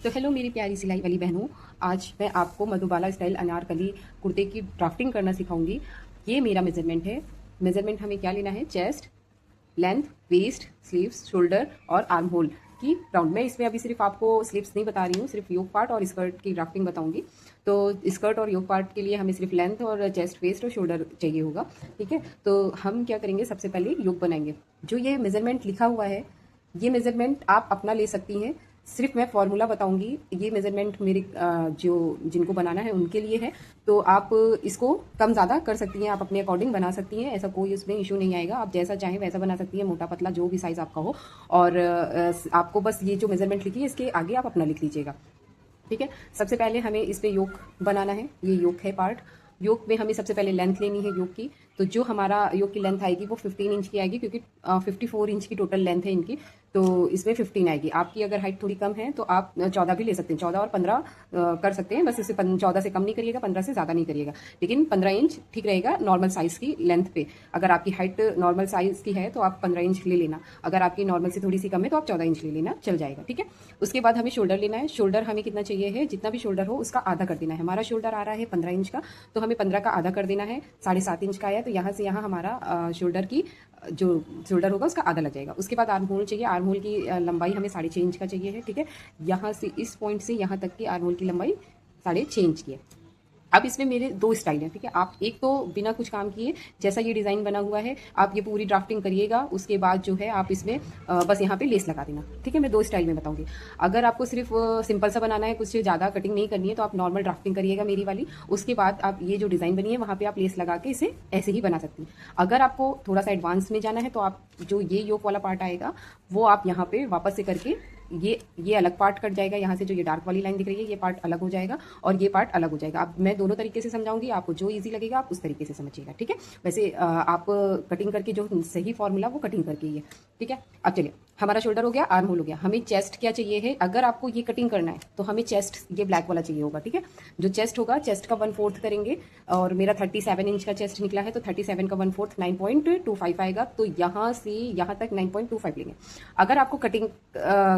तो हेलो मेरी प्यारी सिलाई वाली बहनों, आज मैं आपको मधुबाला स्टाइल अनारकली कुर्ते की ड्राफ्टिंग करना सिखाऊंगी। ये मेरा मेजरमेंट है। मेजरमेंट हमें क्या लेना है? Chest, length, waist, sleeves, shoulder और आर्म होल की राउंड। मैं इसमें अभी सिर्फ आपको स्लीव्स नहीं बता रही हूँ, सिर्फ योक पार्ट और स्कर्ट की ड्राफ्टिंग बताऊंगी। तो स्कर्ट और योक पार्ट के लिए हमें सिर्फ लेंथ और चेस्ट, वेस्ट और शोल्डर चाहिए होगा। ठीक है, तो हम क्या करेंगे, सबसे पहले योक बनाएंगे। जो ये मेजरमेंट लिखा हुआ है, ये मेजरमेंट आप अपना ले सकती हैं। सिर्फ मैं फॉर्मूला बताऊंगी। ये मेजरमेंट मेरे जो जिनको बनाना है उनके लिए है, तो आप इसको कम ज़्यादा कर सकती हैं, आप अपने अकॉर्डिंग बना सकती हैं। ऐसा कोई उसमें इशू नहीं आएगा, आप जैसा चाहें वैसा बना सकती हैं, मोटा पतला जो भी साइज़ आपका हो। और आपको बस ये जो मेजरमेंट लिखी है इसके आगे आप अपना लिख लीजिएगा। ठीक है, सबसे पहले हमें इस पे योक बनाना है। ये योक है पार्ट। योक में हमें सबसे पहले लेंथ लेनी है योक की। तो जो हमारा योक की लेंथ आएगी वो 15 इंच की आएगी, क्योंकि 54 इंच की टोटल लेंथ है इनकी। तो इसमें 15 आएगी। आपकी अगर हाइट थोड़ी कम है तो आप 14 भी ले सकते हैं, 14 और 15 कर सकते हैं। बस इसे 14 से कम नहीं करिएगा, 15 से ज़्यादा नहीं करिएगा, लेकिन 15 इंच ठीक रहेगा नॉर्मल साइज़ की लेंथ पे। अगर आपकी हाइट नॉर्मल साइज़ की है तो आप 15 इंच ले लेना, अगर आपकी नॉर्मल से थोड़ी सी कम है तो आप 14 इंच ले लेना, चल जाएगा। ठीक है, उसके बाद हमें शोल्डर लेना है। शोल्डर हमें कितना चाहिए है? जितना भी शोल्डर हो उसका आधा कर देना है। हमारा शोल्डर आ रहा है 15 इंच का, तो हमें 15 का आधा कर देना है। 7.5 इंच का आया, तो यहाँ से यहाँ हमारा शोल्डर की जो शोल्डर होगा उसका आधा लग जाएगा। उसके बाद आर्म होल चाहिए। आर्म होल की लंबाई हमें 6.5 इंच का चाहिए है। ठीक है, यहाँ से इस पॉइंट से यहाँ तक की आर्म होल की लंबाई 6.5 इंच की है। अब इसमें मेरे दो स्टाइल हैं। ठीक है, आप एक तो बिना कुछ काम किए, जैसा ये डिज़ाइन बना हुआ है, आप ये पूरी ड्राफ्टिंग करिएगा। उसके बाद जो है आप इसमें बस यहाँ पे लेस लगा देना। ठीक है, मैं दो स्टाइल में बताऊंगी। अगर आपको सिर्फ सिंपल सा बनाना है, कुछ ज़्यादा कटिंग नहीं करनी है, तो आप नॉर्मल ड्राफ्टिंग करिएगा मेरी वाली। उसके बाद आप ये जो डिज़ाइन बनी है वहाँ पर आप लेस लगा के इसे ऐसे ही बना सकती हैं। अगर आपको थोड़ा सा एडवांस में जाना है तो आप जो ये योक वाला पार्ट आएगा वो आप यहाँ पे वापस से करके ये अलग पार्ट कट जाएगा। यहाँ से जो ये डार्क वाली लाइन दिख रही है ये पार्ट अलग हो जाएगा और ये पार्ट अलग हो जाएगा। अब मैं दोनों तरीके से समझाऊंगी, आपको जो इजी लगेगा आप उस तरीके से समझिएगा। ठीक है, वैसे आप कटिंग करके जो सही फॉर्मूला वो कटिंग करके ही है। ठीक है, अब चलिए, हमारा शोल्डर हो गया, आर्म होल हो गया। हमें चेस्ट क्या चाहिए है? अगर आपको ये कटिंग करना है तो हमें चेस्ट ये ब्लैक वाला चाहिए होगा। ठीक है, जो चेस्ट होगा, चेस्ट का 1/4 करेंगे। और मेरा 37 इंच का चेस्ट निकला है, तो 37 का 1/4 9.25 आएगा। तो यहाँ से यहाँ तक 9.25 लेंगे। अगर आपको कटिंग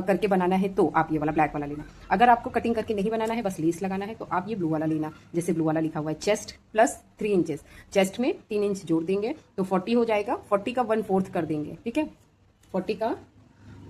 करके बनाना है तो आप ये वाला ब्लैक वाला लेना। अगर आपको कटिंग करके नहीं बनाना है, बस लेस लगाना है, तो आप ये ब्लू वाला लेना। जैसे ब्लू वाला लिखा हुआ है, चेस्ट प्लस 3 इंचेस। चेस्ट में 3 इंच जोड़ देंगे तो 40 हो जाएगा। 40 का 1/4 कर देंगे। ठीक है, 40 का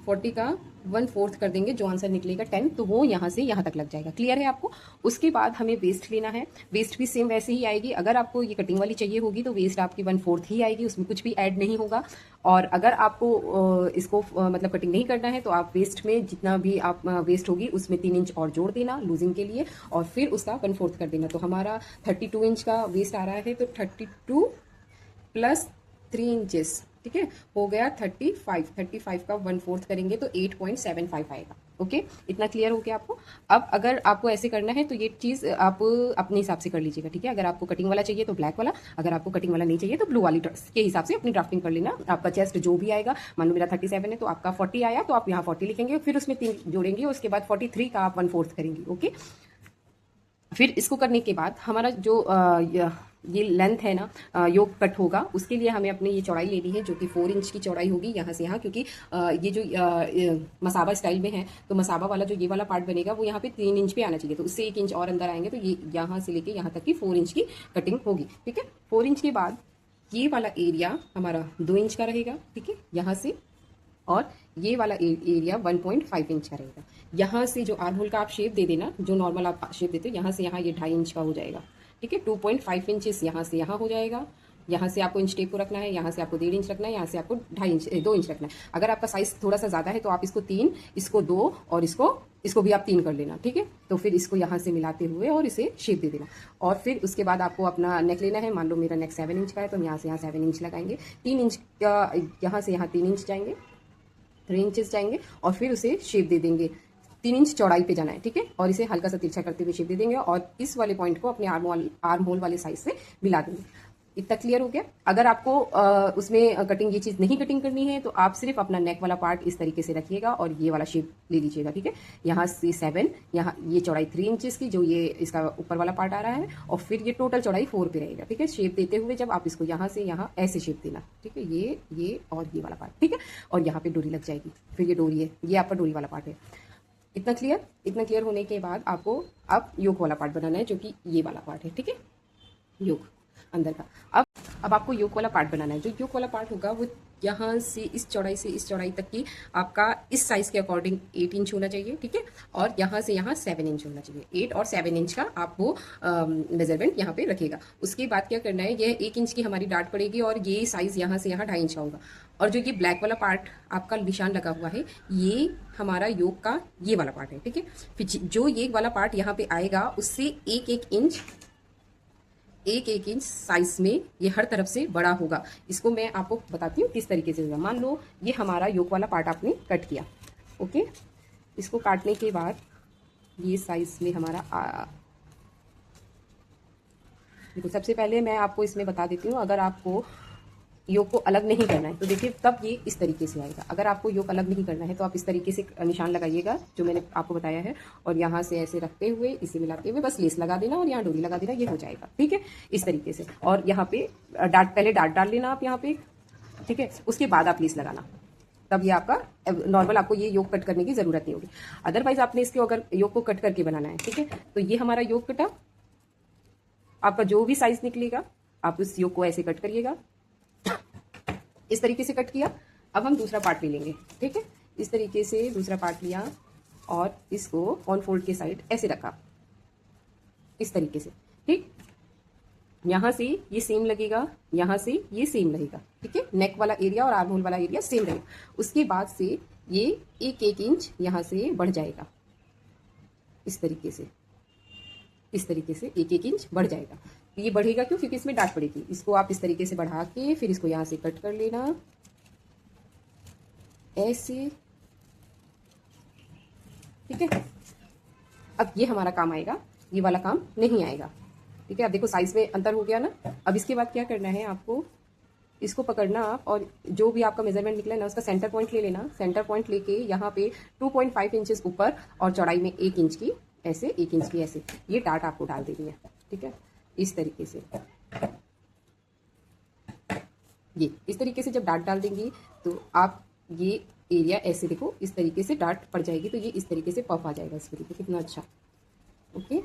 1/4 कर देंगे, जो आंसर निकलेगा 10, तो वो यहाँ से यहाँ तक लग जाएगा। क्लियर है आपको? उसके बाद हमें वेस्ट लेना है। वेस्ट भी सेम वैसे ही आएगी। अगर आपको ये कटिंग वाली चाहिए होगी तो वेस्ट आपकी 1/4 ही आएगी, उसमें कुछ भी ऐड नहीं होगा। और अगर आपको इसको मतलब कटिंग नहीं करना है तो आप वेस्ट में जितना भी आप वेस्ट होगी उसमें 3 इंच और जोड़ देना लूजिंग के लिए, और फिर उसका 1/4 कर देना। तो हमारा 32 इंच का वेस्ट आ रहा है, तो 32 प्लस 3 इंचेस, ठीक है, हो गया 35 का 1/4 करेंगे तो 8.75 आएगा। ओके, इतना क्लियर हो गया आपको? अब अगर आपको ऐसे करना है तो ये चीज़ आप अपने हिसाब से कर लीजिएगा। ठीक है, अगर आपको कटिंग वाला चाहिए तो ब्लैक वाला, अगर आपको कटिंग वाला नहीं चाहिए तो ब्लू वाली के हिसाब से अपनी ड्राफ्टिंग कर लेना। आपका चेस्ट जो भी आएगा, मान लो मेरा 37 है तो आपका 40 आया तो आप यहाँ 40 लिखेंगे, फिर उसमें 3 जोड़ेंगे, उसके बाद 43 का आप 1/4 करेंगे। ओके, फिर इसको करने के बाद हमारा जो ये लेंथ है ना, योक कट होगा, उसके लिए हमें अपनी ये चौड़ाई लेनी है, जो कि 4 इंच की चौड़ाई होगी यहाँ से यहाँ। क्योंकि ये जो मसाबा स्टाइल में है, तो मसाबा वाला जो ये वाला पार्ट बनेगा वो यहाँ पे 3 इंच पे आना चाहिए, तो उससे 1 इंच और अंदर आएंगे, तो ये यहाँ से लेके यहाँ तक की 4 इंच की कटिंग होगी। ठीक है, 4 इंच के बाद ये वाला एरिया हमारा 2 इंच का रहेगा। ठीक है, यहाँ से, और ये वाला एरिया 1.5 इंच का रहेगा। यहाँ से जो आर्म होल का आप शेप दे देना, जो नॉर्मल आप शेप देते हो, यहाँ से यहाँ ये 2.5 इंच का हो जाएगा। ठीक है, 2.5 इंचेस यहाँ से यहाँ हो जाएगा। यहाँ से आपको इंच टेप को रखना है, यहाँ से आपको 1.5 इंच रखना है, यहाँ से आपको 2 इंच रखना है। अगर आपका साइज थोड़ा सा ज़्यादा है तो आप इसको 3, इसको 2 और इसको भी आप 3 कर लेना। ठीक है, तो फिर इसको यहाँ से मिलाते हुए और इसे शेप दे देना। और फिर उसके बाद आपको अपना नेक लेना है। मान लो मेरा नेक 7 इंच का है, तो यहाँ से यहाँ 7 इंच लगाएंगे। 3 इंच का यहाँ से यहाँ 3 इंच जाएंगे, 3 इंचेस जाएंगे, और फिर उसे शेप दे देंगे। 3 इंच चौड़ाई पे जाना है। ठीक है, और इसे हल्का सा तिरछा करते हुए शेप दे देंगे, और इस वाले पॉइंट को अपने आर्म होल वाले साइज से मिला देंगे। इतना क्लियर हो गया? अगर आपको उसमें कटिंग ये चीज़ नहीं कटिंग करनी है तो आप सिर्फ अपना नेक वाला पार्ट इस तरीके से रखिएगा और ये वाला शेप ले लीजिएगा। ठीक है, यहाँ से 7, यहाँ ये चौड़ाई 3 इंचेस की, जो ये इसका ऊपर वाला पार्ट आ रहा है, और फिर ये टोटल चौड़ाई 4 पे रहेगा। ठीक है, शेप देते हुए जब आप इसको यहाँ से यहाँ ऐसे शेप देना। ठीक है, ये और ये वाला पार्ट। ठीक है, और यहाँ पे डोरी लग जाएगी। फिर ये डोरी है, ये आपका डोरी वाला पार्ट है। इतना क्लियर? इतना क्लियर होने के बाद आपको अब योक वाला पार्ट बनाना है, जो कि ये वाला पार्ट है, ठीक है, योक अंदर का। अब आपको योक वाला पार्ट बनाना है। जो योक वाला पार्ट होगा वो यहाँ से इस चौड़ाई से इस चौड़ाई तक की आपका इस साइज़ के अकॉर्डिंग 8 इंच होना चाहिए, ठीक है, और यहाँ से यहाँ 7 इंच होना चाहिए। 8 और 7 इंच का आप वो मेजरमेंट यहाँ पे रखेगा। उसके बाद क्या करना है, यह 1 इंच की हमारी डाट पड़ेगी और ये साइज़ यहाँ से यहाँ 2.5 इंच का होगा। और जो ये ब्लैक वाला पार्ट आपका निशान लगा हुआ है, ये हमारा योक का ये वाला पार्ट है, ठीक है। फिर जो ये वाला पार्ट यहाँ पे आएगा उससे एक एक इंच साइज में ये हर तरफ से बड़ा होगा। इसको मैं आपको बताती हूँ किस तरीके से होगा। मान लो ये हमारा योक वाला पार्ट आपने कट किया, ओके। इसको काटने के बाद ये साइज में हमारा देखो, सबसे पहले मैं आपको इसमें बता देती हूँ, अगर आपको योग को अलग नहीं करना है तो देखिए तब ये इस तरीके से आएगा। अगर आपको योग अलग नहीं करना है तो आप इस तरीके से निशान लगाइएगा जो मैंने आपको बताया है, और यहाँ से ऐसे रखते हुए इसे मिलाते हुए बस लेस लगा देना और यहाँ डोरी लगा देना, ये हो जाएगा, ठीक है, इस तरीके से। और यहाँ पे पहले डाट डाल लेना आप यहाँ पे, ठीक है, उसके बाद आप लेस लगाना, तब ये आपका नॉर्मल, आपको ये योग कट करने की जरूरत नहीं होगी। अदरवाइज आपने इसके अगर योग को कट करके बनाना है, ठीक है, तो ये हमारा योग कटा, आपका जो भी साइज निकलेगा आप उस योग को ऐसे कट करिएगा, इस तरीके से कट किया। अब हम दूसरा पार्ट ले लेंगे, ठीक है, इस तरीके से दूसरा पार्ट लिया और इसको ऑन फोल्ड के साइड ऐसे रखा, इस तरीके से, ठीक। यहां से ये सेम लगेगा, यहां से ये सेम रहेगा, ठीक है, नेक वाला एरिया और आर्म होल वाला एरिया सेम रहेगा। उसके बाद से ये एक एक इंच यहां से बढ़ जाएगा, इस तरीके से, इस तरीके से एक एक इंच बढ़ जाएगा। ये बढ़ेगा क्यों? क्योंकि इसमें डाट पड़ेगी। इसको आप इस तरीके से बढ़ा के फिर इसको यहां से कट कर लेना, ऐसे, ठीक है। अब ये हमारा काम आएगा, ये वाला काम नहीं आएगा, ठीक है। अब देखो साइज में अंतर हो गया ना। अब इसके बाद क्या करना है, आपको इसको पकड़ना आप, और जो भी आपका मेजरमेंट निकला ना उसका सेंटर पॉइंट ले लेना। सेंटर पॉइंट लेके यहाँ पे 2.5 इंचेस ऊपर और चौड़ाई में 1 इंच की, ऐसे 1 इंच की ऐसे ये डाट आपको डाल देनी है, ठीक है, इस तरीके से। ये इस तरीके से जब डाट डाल देंगी तो आप ये एरिया ऐसे देखो, इस तरीके से डाट पड़ जाएगी तो ये इस तरीके से पफ आ जाएगा इस तरीके, कितना अच्छा, ओके।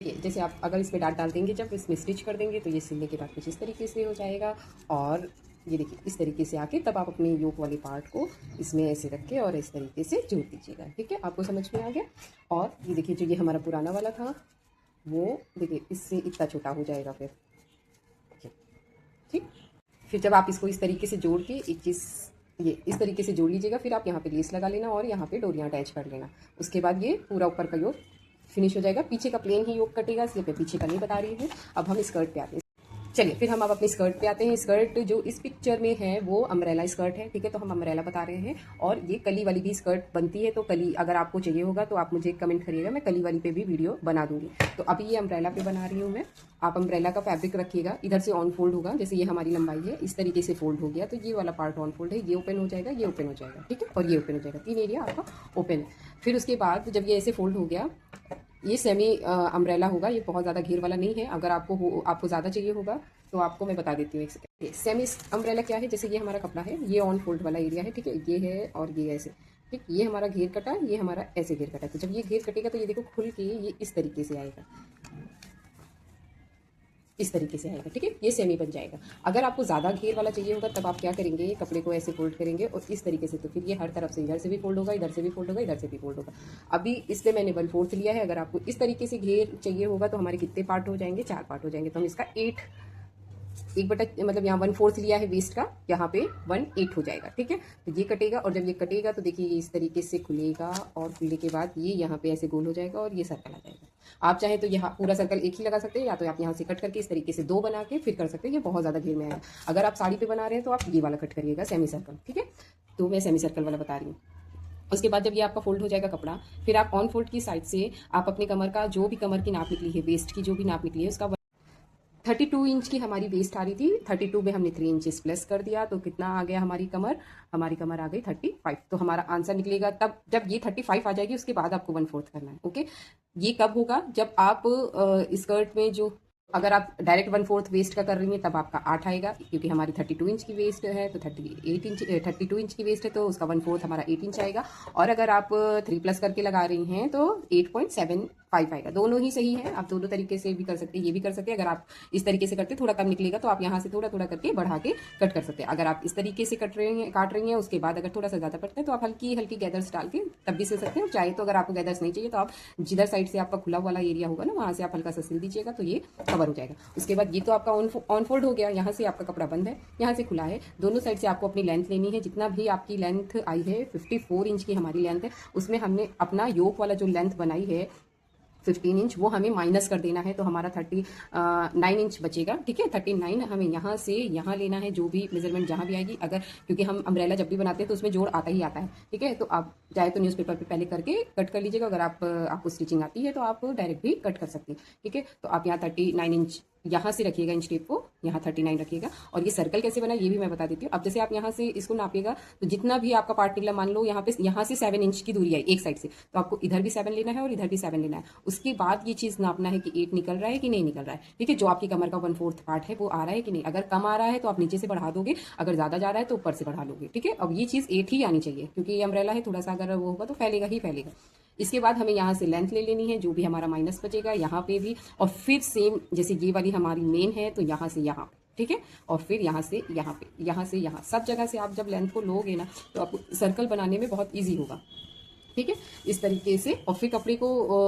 जैसे आप अगर इसमें डाट डाल देंगे, जब इसमें स्टिच कर देंगे तो ये सिलने के बाद कुछ इस तरीके से हो जाएगा। और ये देखिए इस तरीके से आके तब आप अपने योक वाले पार्ट को इसमें ऐसे रख के और इस तरीके से जोड़ दीजिएगा, ठीक है, आपको समझ में आ गया। और ये देखिए जो ये हमारा पुराना वाला था वो देखिए इससे इतना छोटा हो जाएगा फिर, ठीक। फिर जब आप इसको इस तरीके से जोड़ के एक चीज़ ये इस तरीके से जोड़ लीजिएगा, फिर आप यहाँ पे लेस लगा लेना और यहाँ पे डोरियाँ अटैच कर लेना। उसके बाद ये पूरा ऊपर का योग फिनिश हो जाएगा। पीछे का प्लेन ही योग कटेगा, इसलिए मैं पीछे का नहीं बता रही हूँ। अब हम स्कर्ट पे आते हैं। चलिए फिर हम अब अपनी स्कर्ट पे आते हैं। स्कर्ट जो इस पिक्चर में है वो अम्ब्रेला स्कर्ट है, ठीक है, तो हम अम्ब्रेला बता रहे हैं। और ये कली वाली भी स्कर्ट बनती है, तो कली अगर आपको चाहिए होगा तो आप मुझे कमेंट करिएगा, मैं कली वाली पे भी वीडियो बना दूंगी। तो अभी ये अम्ब्रेला पे बना रही हूँ मैं। आप अम्ब्रेला का फैब्रिक रखिएगा, इधर से ऑन फोल्ड होगा, जैसे ये हमारी लंबाई है इस तरीके से फोल्ड हो गया तो ये वाला पार्ट ऑन फोल्ड है, ये ओपन हो जाएगा, ये ओपन हो जाएगा, ठीक है, और ये ओपन हो जाएगा, 3 एरिया आपका ओपन है। फिर उसके बाद जब ये ऐसे फोल्ड हो गया, ये सेमी अम्ब्रेला होगा, ये बहुत ज़्यादा घेर वाला नहीं है। अगर आपको ज़्यादा चाहिए होगा तो आपको मैं बता देती हूँ एक सेकंड। सेमी अम्ब्रेला क्या है, जैसे ये हमारा कपड़ा है, ये ऑन फोल्ड वाला एरिया है, ठीक है, ये है और ये ऐसे, ठीक, ये हमारा घेर कटा, ये हमारा ऐसे घेर कटा। तो जब ये घेर कटेगा तो ये देखो खुल के ये इस तरीके से आएगा, इस तरीके से आएगा, ठीक है, ये सेमी बन जाएगा। अगर आपको ज़्यादा घेर वाला चाहिए होगा तब आप क्या करेंगे, कपड़े को ऐसे फोल्ड करेंगे और इस तरीके से, तो फिर ये हर तरफ से इधर से भी फोल्ड होगा, इधर से भी फोल्ड होगा, इधर से भी फोल्ड होगा। अभी इसलिए मैंने 1/4 लिया है। अगर आपको इस तरीके से घेर चाहिए होगा तो हमारे कितने पार्ट हो जाएंगे, 4 पार्ट हो जाएंगे। तो हम इसका 1/, मतलब यहाँ 1/4 लिया है वेस्ट का, यहाँ पे 1/8 हो जाएगा, ठीक है। तो ये कटेगा और जब ये कटेगा तो देखिए ये इस तरीके से खुलेगा और खुलने के बाद ये यहाँ पे ऐसे गोल हो जाएगा और ये सर्कल आ जाएगा। आप चाहे तो यहाँ पूरा सर्कल एक ही लगा सकते हैं, या तो आप यहाँ से कट करके इस तरीके से 2 बना के फिर कर सकते हैं, ये बहुत ज़्यादा घेर में आएगा। अगर आप साड़ी पे बना रहे हैं तो आप ये वाला कट करिएगा सेमी सर्कल, ठीक है। तो मैं सेमी सर्कल वाला बता रही हूँ। उसके बाद जब ये आपका फोल्ड हो जाएगा कपड़ा, फिर आप ऑन फोल्ड की साइड से आप अपने कमर का जो भी कमर की नाप निकली है, वेस्ट की जो भी नाप निकली है उसका 32 इंच की हमारी वेस्ट आ रही थी, 32 में हमने 3 इंचेस प्लस कर दिया तो कितना आ गया, हमारी कमर आ गई 35। तो हमारा आंसर निकलेगा तब जब ये 35 आ जाएगी, उसके बाद आपको 1/4 करना है, ओके। ये कब होगा, जब आप स्कर्ट में जो अगर आप डायरेक्ट 1/4 वेस्ट का कर रही हैं तब आपका 8 आएगा, क्योंकि हमारी 32 इंच की वेस्ट है तो 32 इंच की वेस्ट है तो उसका 1/4 हमारा 8 इंच आएगा। और अगर आप 3+ करके लगा रही हैं तो 8.75 आएगा। दोनों ही सही है, आप दोनों तरीके से भी कर सकते हैं, ये भी कर सकते हैं। अगर आप इस तरीके से करते थोड़ा कम निकलेगा तो आप यहाँ से थोड़ा थोड़ा करके बढ़ा के कट कर सकते हैं। अगर आप इस तरीके से काट रही हैं उसके बाद अगर थोड़ा सा ज़्यादा पड़ता है तो आप हल्की हल्की गैदर्स डाल के तब भी सिल सकते हैं। और चाहे तो अगर आपको गैदर्स नहीं चाहिए तो आप जिधर साइड से आपका खुला वाला एरिया होगा ना वहाँ से आप हल्का सा सिल दीजिएगा तो ये कवर हो जाएगा। उसके बाद ये तो आपका ऑन फोल्ड हो गया, यहाँ से आपका कपड़ा बंद है, यहाँ से खुला है। दोनों साइड से आपको अपनी लेंथ लेनी है, जितना भी आपकी लेंथ आई है 54 इंच की हमारी लेंथ है, उसमें हमने अपना योक वाला जो लेंथ बनाई है 15 इंच वो हमें माइनस कर देना है तो हमारा 39 इंच बचेगा। ठीक है, 39 हमें यहाँ से यहाँ लेना है, जो भी मेजरमेंट जहाँ भी आएगी। अगर क्योंकि हम अम्ब्रेला जब भी बनाते हैं तो उसमें जोड़ आता ही आता है। ठीक है, तो आप चाहे तो न्यूज़पेपर पे पहले करके कट कर लीजिएगा। अगर आपको स्टिचिंग आती है तो आप डायरेक्ट भी कट कर सकते हैं। ठीक है, तो आप यहाँ 39 इंच यहाँ से रखिएगा, इंच टेप को यहाँ 39 रखिएगा। और ये सर्कल कैसे बना ये भी मैं बता देती हूँ। अब जैसे आप यहाँ से इसको नापिएगा तो जितना भी आपका पार्ट निकला, मान लो यहाँ से 7 इंच की दूरी है एक साइड से, तो आपको इधर भी 7 लेना है और इधर भी 7 लेना है। उसके बाद ये चीज़ नापना है कि 8 निकल रहा है कि नहीं निकल रहा है। ठीक है, जो आपकी कमर का 1/4 पार्ट है वो आ रहा है कि नहीं। अगर कम आ रहा है तो आप नीचे से बढ़ा दोगे, अगर ज़्यादा जा रहा है तो ऊपर से बढ़ा लोगे। ठीक है, अब ये चीज़ 8 ही आनी चाहिए, क्योंकि ये अम्ब्रेला है, थोड़ा सा अगर वो होगा तो फैलेगा ही फैलेगा। इसके बाद हमें यहाँ से लेंथ ले लेनी है, जो भी हमारा माइनस बचेगा यहाँ पे भी, और फिर सेम जैसे ये वाली हमारी मेन है तो यहाँ से यहाँ, ठीक है, और फिर यहाँ से यहाँ पे, यहाँ से यहाँ, सब जगह से आप जब लेंथ को लोगे ना तो आपको सर्कल बनाने में बहुत ईजी होगा। ठीक है, इस तरीके से। और फिर कपड़े को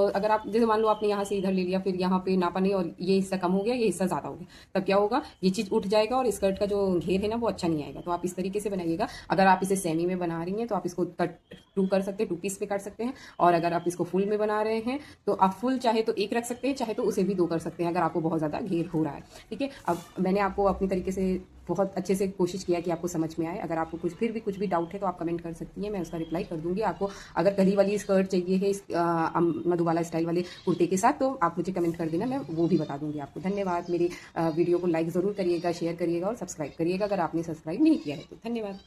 अगर आप जैसे मान लो आपने यहाँ से इधर ले लिया, फिर यहाँ पे नापा नहीं और ये हिस्सा कम हो गया, ये हिस्सा ज़्यादा हो गया, तब क्या होगा, ये चीज़ उठ जाएगा और स्कर्ट का जो घेर है ना वो अच्छा नहीं आएगा। तो आप इस तरीके से बनाइएगा। अगर आप इसे सेमी में बना रही हैं तो आप इसको कट 2 कर सकते हैं, 2 पीस पे काट सकते हैं। और अगर आप इसको फुल में बना रहे हैं तो आप फुल चाहे तो 1 रख सकते हैं, चाहे तो उसे भी 2 कर सकते हैं, अगर आपको बहुत ज़्यादा घेर हो रहा है। ठीक है, अब मैंने आपको अपनी तरीके से बहुत अच्छे से कोशिश किया कि आपको समझ में आए। अगर आपको फिर भी कुछ भी डाउट है तो आप कमेंट कर सकती हैं, मैं उसका रिप्लाई कर दूंगी आपको। अगर कली वाली स्कर्ट चाहिए है इस मधुबाला स्टाइल वाले कुर्ते के साथ तो आप मुझे कमेंट कर देना, मैं वो भी बता दूंगी आपको। धन्यवाद। मेरी वीडियो को लाइक ज़रूर करिएगा, शेयर करिएगा और सब्सक्राइब करिएगा अगर आपने सब्सक्राइब नहीं किया है तो। धन्यवाद।